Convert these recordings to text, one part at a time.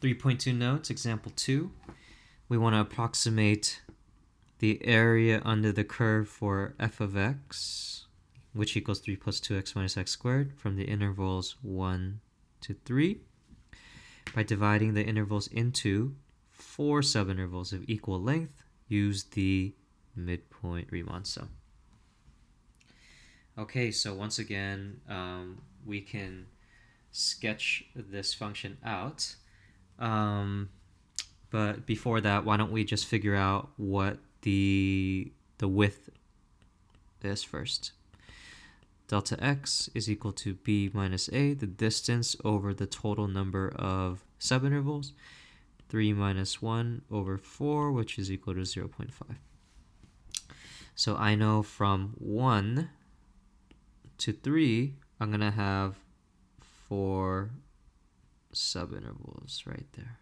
3.2 notes, example 2. We want to approximate the area under the curve for f of x, which equals 3 plus 2x minus x squared, from the intervals 1 to 3, by dividing the intervals into 4 subintervals of equal length. Use the midpoint Riemann sum. Okay, so once again, we can sketch this function out. But before that, why don't we just figure out what the width is first. Delta x is equal to b minus a, the distance over the total number of subintervals, 3 minus 1 over 4, which is equal to 0.5. So I know from 1 to 3, I'm going to have 4 subintervals right there.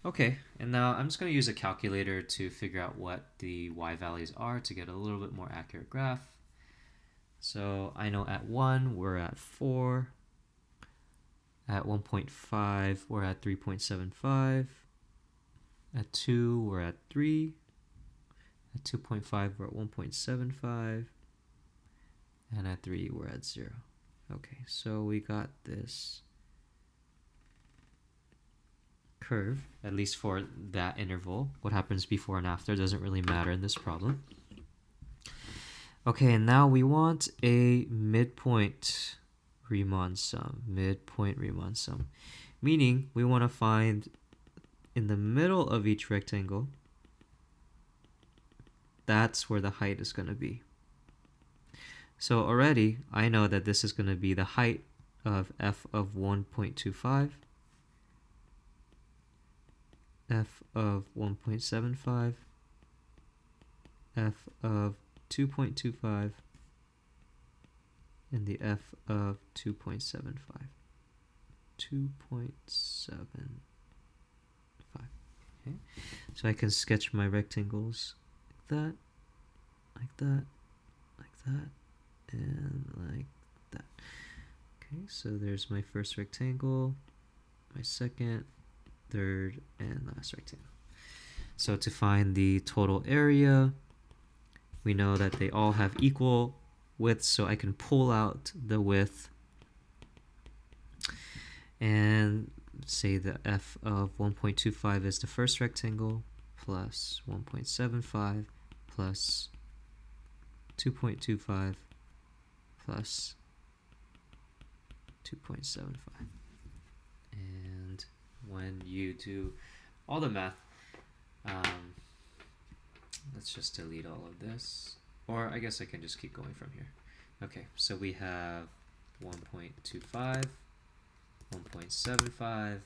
Okay, and now I'm just going to use a calculator to figure out what the y values are to get a little bit more accurate graph. So I know at 1, we're at 4. At 1.5, we're at 3.75. At 2, we're at 3. At 2.5, we're at 1.75. And at 3, we're at 0. Okay, so we got this curve, at least for that interval. What happens before and after doesn't really matter in this problem. Okay, and now we want a midpoint Riemann sum. Midpoint Riemann sum. Meaning we want to find in the middle of each rectangle, that's where the height is going to be. So already I know that this is going to be the height of f of 1.25, f of 1.75, f of 2.25, and the f of 2.75. 2.75. Okay, so I can sketch my rectangles like that, like that, like that, and like that. Okay, so there's my first rectangle, my second, third, and last rectangle. So to find the total area, we know that they all have equal width, so I can pull out the width and say the f of 1.25 is the first rectangle, plus 1.75 plus 2.25 plus 2.75. And when you do all the math, let's just delete all of this, or I guess I can just keep going from here. Okay, so we have 1.25, 1.75,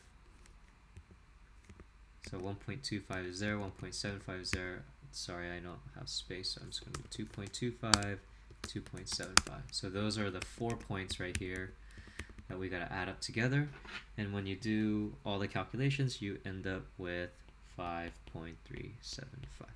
so 1.25 is there, 1.75 is there. Sorry, I don't have space, so I'm just going to do 2.25, 2.75. So those are the 4 points right here that we got to add up together. And when you do all the calculations, you end up with 5.375.